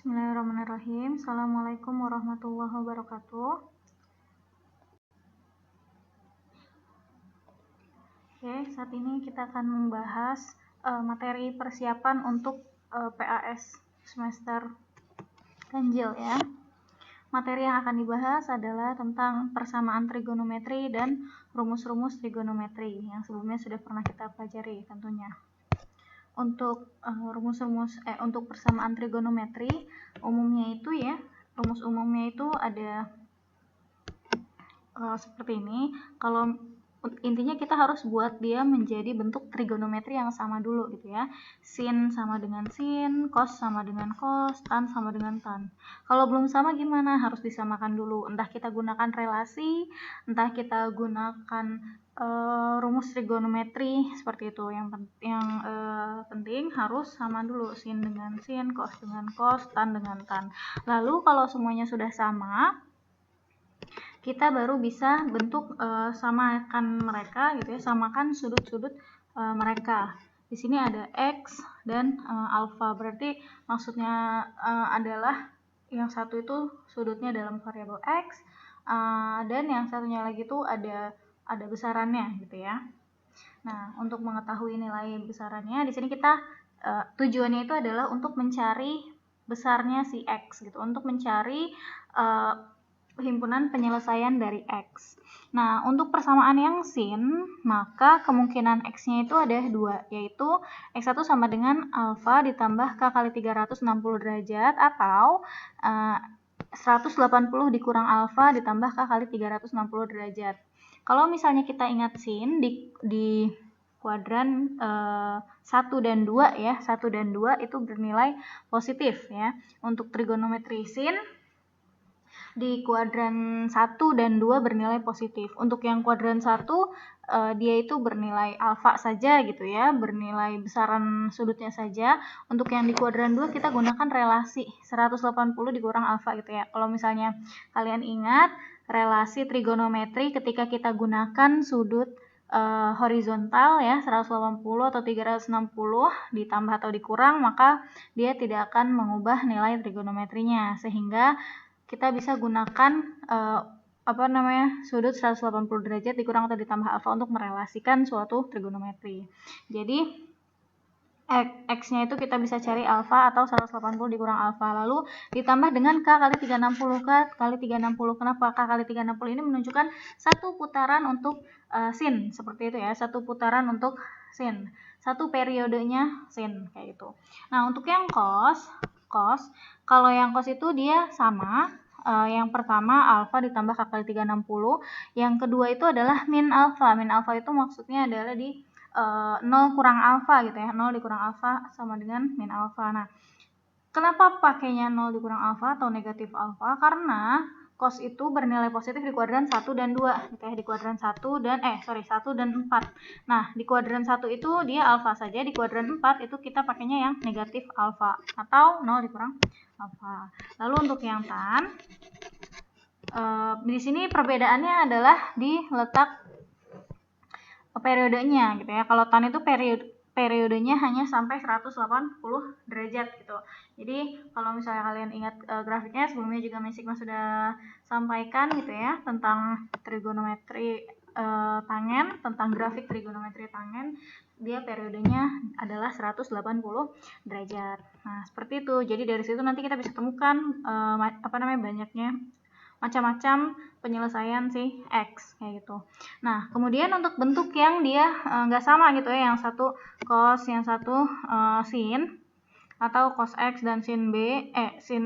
Bismillahirrahmanirrahim. Assalamualaikum warahmatullahi wabarakatuh. Oke, saat ini kita akan membahas materi persiapan untuk PAS semester ganjil ya. Materi yang akan dibahas adalah tentang persamaan trigonometri dan rumus-rumus trigonometri yang sebelumnya sudah pernah kita pelajari tentunya. Untuk untuk persamaan trigonometri umumnya itu ya, rumus umumnya itu ada seperti ini. Kalau intinya kita harus buat dia menjadi bentuk trigonometri yang sama dulu gitu ya. Sin sama dengan sin, cos sama dengan cos, tan sama dengan tan. Kalau belum sama gimana? Harus disamakan dulu. Entah kita gunakan relasi, entah kita gunakan rumus trigonometri seperti itu. Yang penting harus sama dulu, sin dengan sin, cos dengan cos, tan dengan tan. Lalu kalau semuanya sudah sama, kita baru bisa bentuk samakan mereka gitu ya, samakan sudut-sudut mereka. Di sini ada x dan alfa, berarti maksudnya adalah yang satu itu sudutnya dalam variabel x dan yang satunya lagi itu ada besarannya gitu ya. Nah, untuk mengetahui nilai besarannya di sini kita tujuannya itu adalah untuk mencari besarnya si x gitu, untuk mencari himpunan penyelesaian dari X. Nah, untuk persamaan yang sin, maka kemungkinan X-nya itu ada dua, yaitu X1 sama dengan alfa ditambah K kali 360 derajat atau 180 dikurang alfa ditambah K kali 360 derajat. Kalau misalnya kita ingat sin di kuadran 1 dan 2 ya, 1 dan 2 itu bernilai positif ya. Untuk trigonometri sin di kuadran 1 dan 2 bernilai positif. Untuk yang kuadran 1 dia itu bernilai alfa saja gitu ya, bernilai besaran sudutnya saja. Untuk yang di kuadran 2 kita gunakan relasi 180 dikurang alfa gitu ya. Kalau misalnya kalian ingat relasi trigonometri ketika kita gunakan sudut horizontal ya 180 atau 360 ditambah atau dikurang, maka dia tidak akan mengubah nilai trigonometrinya, sehingga kita bisa gunakan sudut 180 derajat dikurang atau ditambah alfa untuk merelasikan suatu trigonometri. Jadi X-nya itu kita bisa cari alfa atau 180 dikurang alfa, lalu ditambah dengan K kali 360. K kali 360, kenapa K kali 360 ini menunjukkan satu putaran untuk sin, seperti itu ya, satu putaran untuk sin, satu periodenya sin, kayak gitu. Nah, untuk yang cos, kalau yang cos itu dia sama, yang pertama alfa ditambah K kali 360, yang kedua itu adalah min alfa. Min alfa itu maksudnya adalah di 0 kurang alfa gitu ya, 0 dikurang alfa sama dengan min alfa. Nah, kenapa pakainya 0 dikurang alfa atau negatif alfa? Karena cos itu bernilai positif di kuadran 1 dan 2 gitu ya, di kuadran 1 dan 1 dan 4. Nah, di kuadran 1 itu dia alfa saja, di kuadran 4 itu kita pakainya yang negatif alfa atau 0 dikurang alfa. Lalu untuk yang tan, di sini perbedaannya adalah di letak periodenya gitu ya. Kalau tan itu periodenya hanya sampai 180 derajat gitu. Jadi kalau misalnya kalian ingat grafiknya, sebelumnya juga Miss Sigma sudah sampaikan gitu ya tentang trigonometri tangen, tentang grafik trigonometri tangen, dia periodenya adalah 180 derajat. Nah, seperti itu. Jadi dari situ nanti kita bisa temukan banyaknya macam-macam penyelesaian si X kayak gitu. Nah, kemudian untuk bentuk yang dia nggak sama gitu ya, yang satu cos, yang satu sin, atau cos X dan sin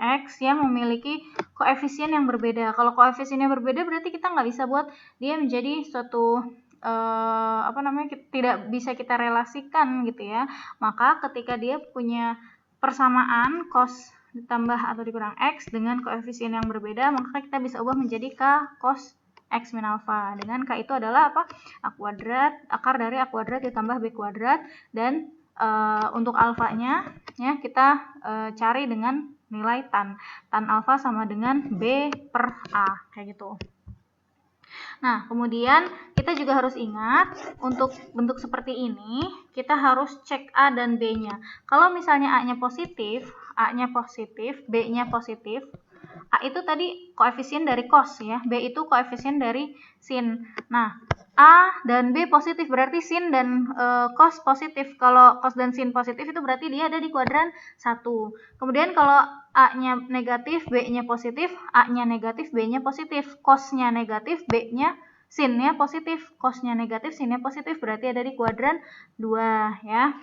X yang memiliki koefisien yang berbeda. Kalau koefisiennya berbeda berarti kita nggak bisa buat dia menjadi suatu tidak bisa kita relasikan gitu ya. Maka ketika dia punya persamaan cos ditambah atau dikurang X dengan koefisien yang berbeda, maka kita bisa ubah menjadi K cos X min alfa. Dengan K itu adalah apa? A kuadrat, akar dari A kuadrat ditambah B kuadrat, dan untuk alfanya ya kita cari dengan nilai tan. Tan alfa sama dengan B per A, kayak gitu. Nah, kemudian kita juga harus ingat untuk bentuk seperti ini kita harus cek A dan B-nya. Kalau misalnya A-nya positif, B-nya positif, A itu tadi koefisien dari cos ya, B itu koefisien dari sin. Nah, A dan B positif berarti sin dan cos positif. Kalau cos dan sin positif itu berarti dia ada di kuadran 1. Kemudian kalau A-nya negatif, B-nya positif, A-nya negatif, B-nya positif, cos-nya negatif, B-nya sin-nya positif, cos-nya negatif, sin-nya positif, berarti ada di kuadran 2 ya.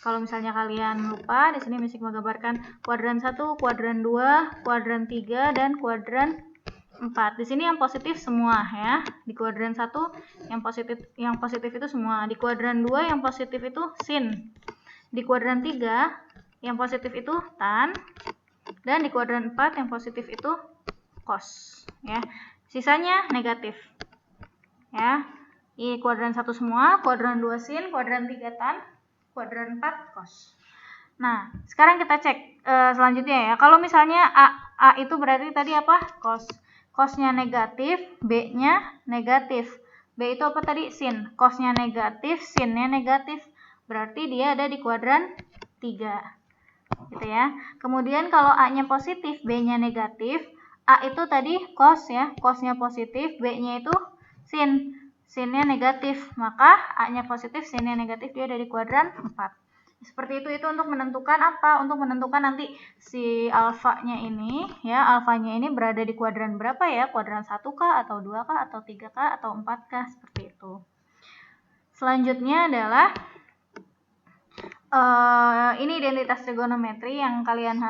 Kalau misalnya kalian lupa, di sini Miss menggambarkan kuadran 1, kuadran 2, kuadran 3, dan kuadran 4. Di sini yang positif semua ya. Di kuadran 1 yang positif itu semua. Di kuadran 2 yang positif itu sin. Di kuadran 3 yang positif itu tan. Dan di kuadran 4 yang positif itu cos ya. Sisanya negatif. Ya. Di kuadran 1 semua, kuadran 2 sin, kuadran 3 tan, kuadran 4 cos. Nah, sekarang kita cek selanjutnya ya. Kalau misalnya A itu berarti tadi apa? Cos. Cosnya negatif, B-nya negatif. B itu apa tadi? Sin. Cosnya negatif, sinnya negatif. Berarti dia ada di kuadran 3. Gitu ya. Kemudian kalau A-nya positif, B-nya negatif. A itu tadi cos ya. Cosnya positif, B-nya itu sin. Sinnya negatif. Maka A-nya positif, sinnya negatif, dia ada di kuadran 4. Seperti itu untuk menentukan apa? Untuk menentukan nanti si alfanya ini ya, alfanya ini berada di kuadran berapa ya? Kuadran 1 kah atau 2 kah atau 3 kah atau 4 kah? Seperti itu. Selanjutnya adalah ini identitas trigonometri yang kalian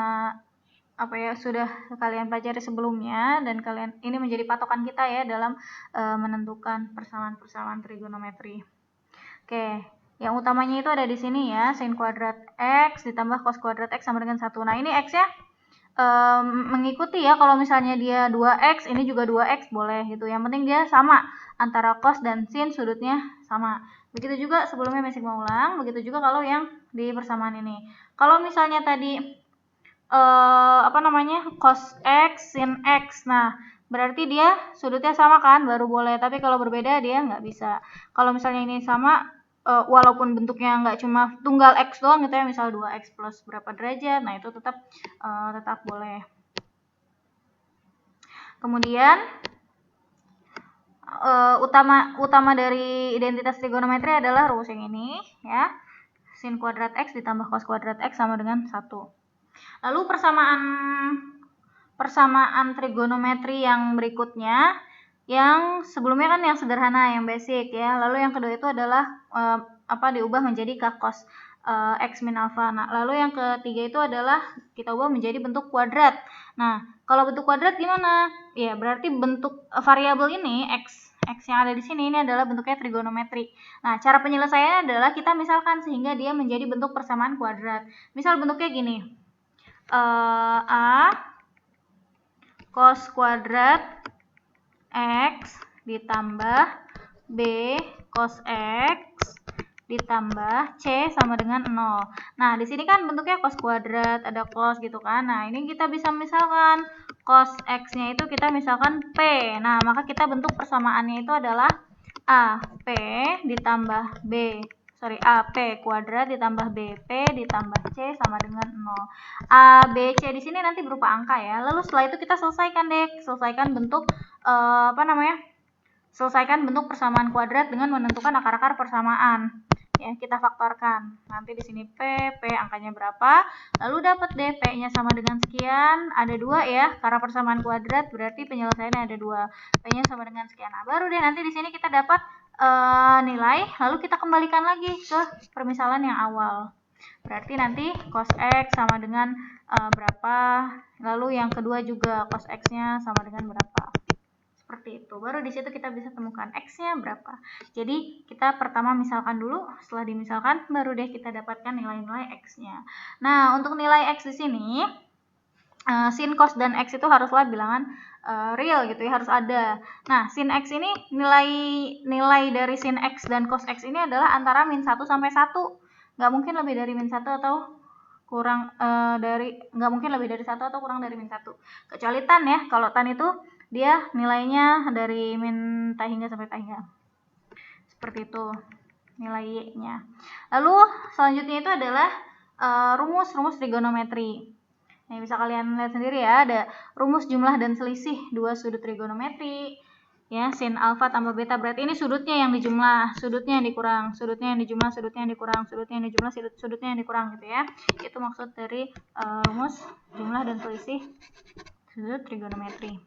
sudah kalian pelajari sebelumnya, dan kalian ini menjadi patokan kita ya dalam menentukan persamaan-persamaan trigonometri. Oke. Yang utamanya itu ada di sini ya, sin kuadrat X ditambah cos kuadrat X sama dengan 1. Nah, ini X-nya mengikuti ya, kalau misalnya dia 2X, ini juga 2X boleh gitu. Yang penting dia sama, antara cos dan sin sudutnya sama. Begitu juga sebelumnya Messi mau ulang, begitu juga kalau yang di persamaan ini. Kalau misalnya tadi cos X, sin X, nah berarti dia sudutnya sama kan, baru boleh. Tapi kalau berbeda dia nggak bisa. Kalau misalnya ini sama, walaupun bentuknya nggak cuma tunggal X doang gitu ya, misal 2X plus berapa derajat, nah itu tetap boleh. Kemudian utama dari identitas trigonometri adalah rumus yang ini ya, sin kuadrat X ditambah cos kuadrat X sama dengan 1. Lalu persamaan trigonometri yang berikutnya, yang sebelumnya kan yang sederhana, yang basic ya. Lalu yang kedua itu adalah diubah menjadi cos X min alpha. Nah, lalu yang ketiga itu adalah kita ubah menjadi bentuk kuadrat. Nah, kalau bentuk kuadrat gimana? Ya, berarti bentuk variabel ini X yang ada di sini ini adalah bentuknya trigonometri. Nah, cara penyelesaiannya adalah kita misalkan sehingga dia menjadi bentuk persamaan kuadrat. Misal bentuknya gini. A cos kuadrat X ditambah B cos X ditambah C sama dengan 0. Nah, di sini kan bentuknya cos kuadrat, ada cos gitu kan. Nah, ini kita bisa misalkan cos X-nya itu kita misalkan P. Nah, maka kita bentuk persamaannya itu adalah AP ditambah AP kuadrat ditambah BP ditambah C sama dengan 0. ABC di sini nanti berupa angka ya. Lalu setelah itu kita selesaikan bentuk selesaikan bentuk persamaan kuadrat dengan menentukan akar-akar persamaan. Ya, kita faktorkan. Nanti di sini P angkanya berapa? Lalu dapat deh P-nya sama dengan sekian. Ada 2 ya, karena persamaan kuadrat berarti penyelesaiannya ada 2. P-nya sama dengan sekian. Nah, baru deh nanti di sini kita dapat nilai, lalu kita kembalikan lagi ke permisalan yang awal. Berarti nanti cos X sama dengan berapa, lalu yang kedua juga cos X-nya sama dengan berapa. Seperti itu. Baru di situ kita bisa temukan X-nya berapa. Jadi kita pertama misalkan dulu, setelah dimisalkan baru deh kita dapatkan nilai-nilai X-nya. Nah, untuk nilai X di sini sin, cos, dan X itu haruslah bilangan real gitu ya, harus ada. Nah, sin X ini nilai dari sin X dan cos X ini adalah antara min 1 sampai 1. Nggak mungkin lebih dari min 1 atau kurang nggak mungkin lebih dari 1 atau kurang dari min 1. Kecuali tan ya. Kalau tan itu dia nilainya dari min ta hingga sampai ta hingga. Seperti itu nilai Y-nya. Lalu selanjutnya itu adalah rumus trigonometri. Nah, bisa kalian lihat sendiri ya, ada rumus jumlah dan selisih dua sudut trigonometri. Ya, sin alfa tambah beta berarti ini sudutnya yang dijumlah, sudutnya yang dikurang, sudutnya yang dijumlah, sudutnya yang dikurang, sudutnya yang dijumlah, sudutnya yang dikurang gitu ya. Itu maksud dari rumus jumlah dan selisih sudut trigonometri.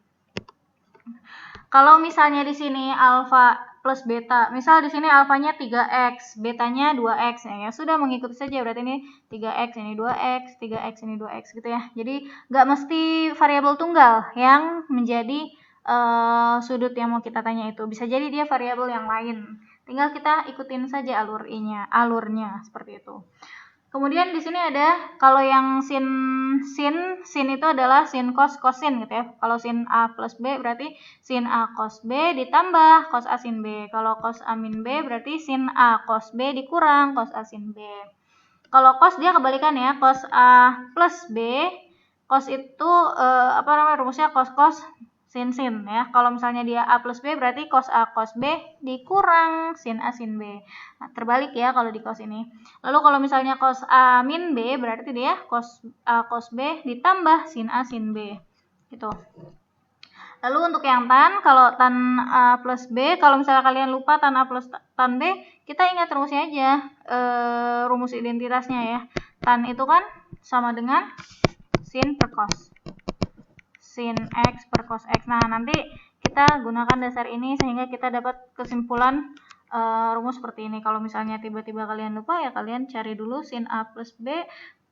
Kalau misalnya di sini alfa plus beta, misal di sini alfanya 3x, betanya 2x, ya sudah mengikuti saja, berarti ini 3x, ini 2x, 3x, ini 2x gitu ya. Jadi nggak mesti variabel tunggal yang menjadi sudut yang mau kita tanya itu, bisa jadi dia variabel yang lain. Tinggal kita ikutin saja alurnya seperti itu. Kemudian di sini ada kalau yang sin itu adalah sin cos sin gitu ya. Kalau sin A plus B berarti sin A cos B ditambah cos A sin B. Kalau cos A min B berarti sin A cos B dikurang cos A sin B. Kalau cos dia kebalikan ya, cos A plus B. Cos itu rumusnya cos sin ya. Kalau misalnya dia A plus B berarti cos A cos B dikurang sin A sin B. Nah, terbalik ya kalau di cos ini. Lalu kalau misalnya cos A min B berarti dia cos A cos B ditambah sin A sin B. Gitu. Lalu untuk yang tan, kalau tan A plus B, kalau misalnya kalian lupa tan A plus tan B, kita ingat rumusnya aja, rumus identitasnya ya. Tan itu kan sama dengan sin per cos. Sin X per cos X. Nah, nanti kita gunakan dasar ini sehingga kita dapat kesimpulan rumus seperti ini. Kalau misalnya tiba-tiba kalian lupa, ya kalian cari dulu sin A plus B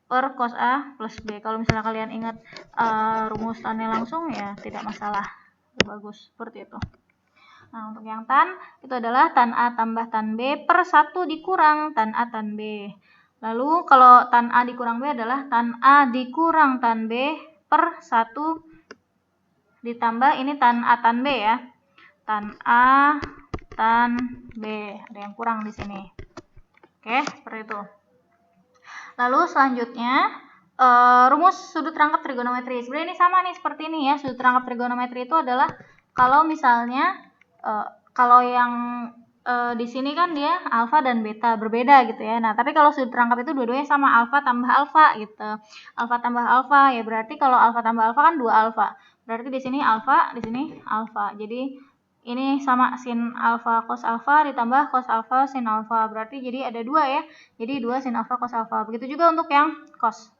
per cos A plus B. Kalau misalnya kalian ingat rumus tannya langsung, ya tidak masalah. Bagus, seperti itu. Nah, untuk yang tan, itu adalah tan A tambah tan B per 1 dikurang tan A tan B. Lalu kalau tan A dikurang B adalah tan A dikurang tan B per 1 ditambah ini tan A tan B ya. Tan A tan B. Ada yang kurang di sini. Oke, seperti itu. Lalu selanjutnya rumus sudut rangkap trigonometri. Sebenarnya ini sama nih seperti ini ya. Sudut rangkap trigonometri itu adalah kalau misalnya kalau yang di sini kan dia alfa dan beta berbeda gitu ya. Nah, tapi kalau sudut rangkap itu dua-duanya sama, alfa tambah alfa gitu. Alfa tambah alfa ya berarti kalau alfa tambah alfa kan 2 alfa. Berarti di sini alfa, di sini alfa. Jadi ini sama sin alfa cos alfa ditambah cos alfa sin alfa. Berarti jadi ada 2 ya. Jadi 2 sin alfa cos alfa. Begitu juga untuk yang cos.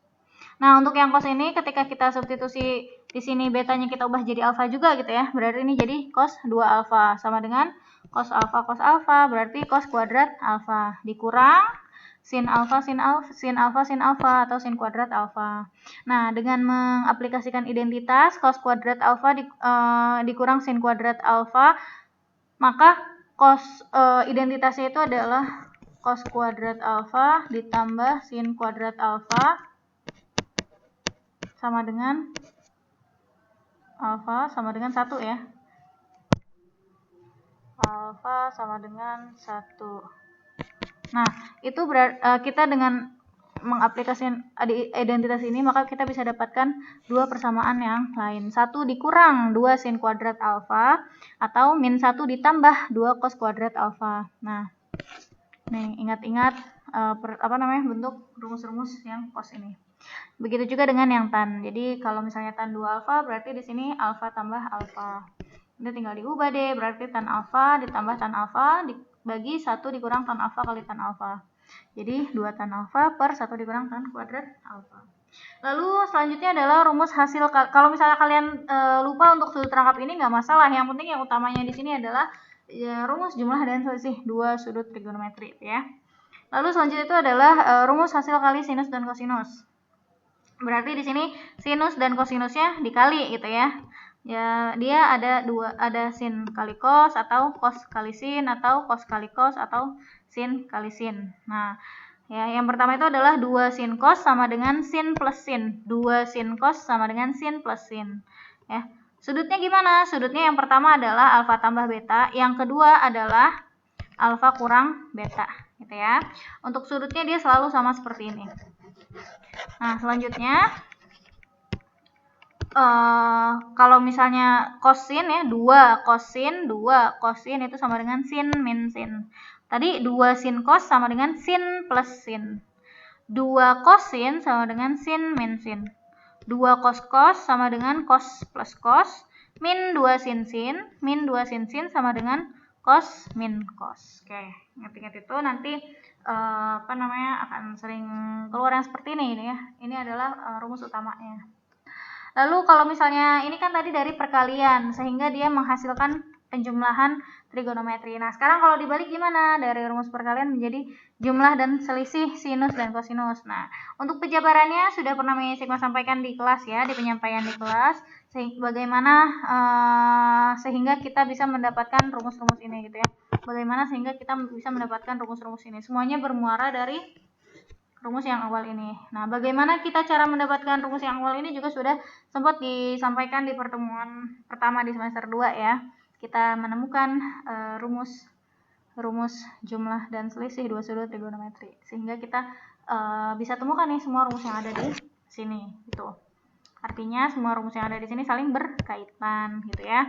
Nah, untuk yang cos ini ketika kita substitusi di sini betanya kita ubah jadi alfa juga gitu ya. Berarti ini jadi cos 2 alfa sama dengan cos alfa berarti cos kuadrat alfa dikurang sin alfa atau sin kuadrat alfa. Nah, dengan mengaplikasikan identitas cos kuadrat alfa dikurang sin kuadrat alfa, maka cos identitasnya itu adalah cos kuadrat alfa ditambah sin kuadrat alfa sama dengan alfa sama dengan 1 ya. Alfa sama dengan 1. Nah, itu kita dengan mengaplikasikan identitas ini, maka kita bisa dapatkan 2 persamaan yang lain. 1 dikurang 2 sin kuadrat alfa atau min 1 ditambah 2 cos kuadrat alfa. Nah, nih ingat-ingat bentuk rumus-rumus yang cos ini. Begitu juga dengan yang tan. Jadi kalau misalnya tan 2 alfa berarti di sini alfa tambah alfa. Ini tinggal diubah deh, berarti tan alfa ditambah tan alfa dibagi 1 dikurang tan alfa kali tan alfa. Jadi 2 tan alfa per 1 dikurang tan kuadrat alfa. Lalu selanjutnya adalah rumus hasil. Kalau misalnya kalian lupa untuk sudut rangkap ini nggak masalah. Yang penting yang utamanya di sini adalah rumus jumlah dan selisih dua sudut trigonometri ya. Lalu selanjutnya itu adalah rumus hasil kali sinus dan kosinus. Berarti di sini sinus dan kosinusnya dikali gitu ya. Ya, dia ada sin kali cos atau cos kali sin atau cos kali cos atau sin kali sin. Nah, ya yang pertama itu adalah 2 sin cos sama dengan sin plus sin. 2 sin cos sama dengan sin plus sin. Ya. Sudutnya gimana? Sudutnya yang pertama adalah alfa tambah beta, yang kedua adalah alfa kurang beta gitu ya. Untuk sudutnya dia selalu sama seperti ini. Nah, selanjutnya kalau misalnya kosin ya, 2 kosin itu sama dengan sin min sin. Tadi 2 sin cos sama dengan sin plus sin. 2 kosin sama dengan sin min sin. 2 cos cos sama dengan cos plus cos. Min 2 sin sin. Min 2 sin sin sama dengan cos min cos. Oke, ingat-ingat itu nanti akan sering keluar yang seperti ini ya. Ini adalah rumus utamanya. Lalu kalau misalnya ini kan tadi dari perkalian sehingga dia menghasilkan penjumlahan trigonometri. Nah, sekarang kalau dibalik gimana? Dari rumus perkalian menjadi jumlah dan selisih sinus dan kosinus. Nah, untuk penjabarannya sudah pernah Sigma sampaikan di kelas ya, di penyampaian di kelas. Bagaimana sehingga kita bisa mendapatkan rumus-rumus ini gitu ya. Bagaimana sehingga kita bisa mendapatkan rumus-rumus ini. Semuanya bermuara dari rumus yang awal ini. Nah, bagaimana kita cara mendapatkan rumus yang awal ini juga sudah sempat disampaikan di pertemuan pertama di semester 2 ya. Kita menemukan rumus jumlah dan selisih dua sudut trigonometri. Sehingga kita bisa temukan nih semua rumus yang ada di sini gitu. Artinya semua rumus yang ada di sini saling berkaitan gitu ya.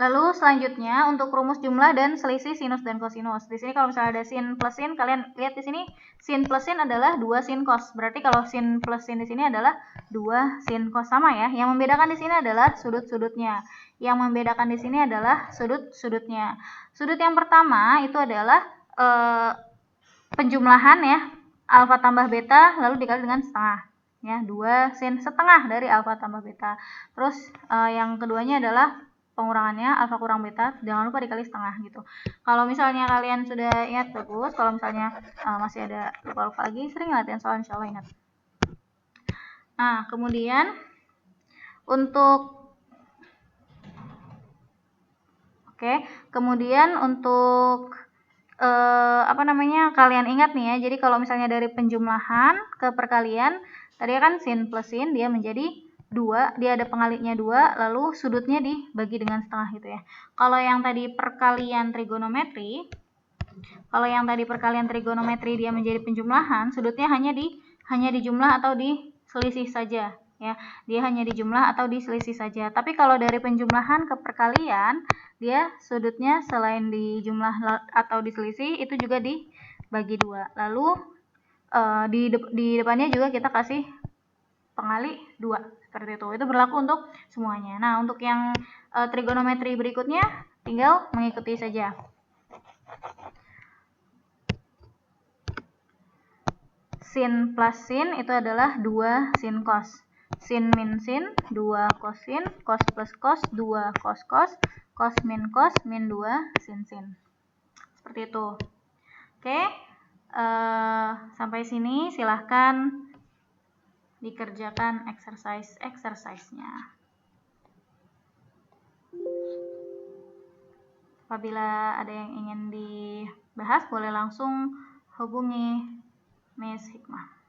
Lalu selanjutnya untuk rumus jumlah dan selisih sinus dan kosinus. Di sini kalau misalnya ada sin plus sin, kalian lihat di sini sin plus sin adalah 2 sin cos. Berarti kalau sin plus sin di sini adalah 2 sin cos sama ya. Yang membedakan di sini adalah sudut-sudutnya. Yang membedakan di sini adalah sudut-sudutnya. Sudut yang pertama itu adalah penjumlahan ya, alfa tambah beta lalu dikali dengan setengah. Ya, 2 sin setengah dari alfa tambah beta. Terus yang keduanya adalah pengurangannya alfa kurang beta, jangan lupa dikali setengah gitu. Kalau misalnya kalian sudah ingat bagus, kalau misalnya masih ada lupa-lupa lagi, sering latihan soal insya Allah ingat. Nah, kemudian untuk kalian ingat nih ya, jadi kalau misalnya dari penjumlahan ke perkalian, tadi kan sin plus sin dia menjadi 2, dia ada pengaliknya 2, lalu sudutnya dibagi dengan setengah gitu ya. Kalau yang tadi perkalian trigonometri dia menjadi penjumlahan, sudutnya hanya dijumlah atau diselisih saja ya. Dia hanya dijumlah atau diselisih saja. Tapi kalau dari penjumlahan ke perkalian, dia sudutnya selain dijumlah atau diselisih itu juga dibagi 2. Lalu di depannya juga kita kasih pengali 2. Seperti itu. Itu berlaku untuk semuanya. Nah, untuk yang trigonometri berikutnya tinggal mengikuti saja. Sin plus sin itu adalah 2 sin cos. Sin min sin 2 kosin, cos plus cos 2 cos cos, cos min 2 sin sin. Seperti itu. Oke. Sampai sini silahkan dikerjakan exercise-nya. Apabila ada yang ingin dibahas, boleh langsung hubungi Miss Hikmah.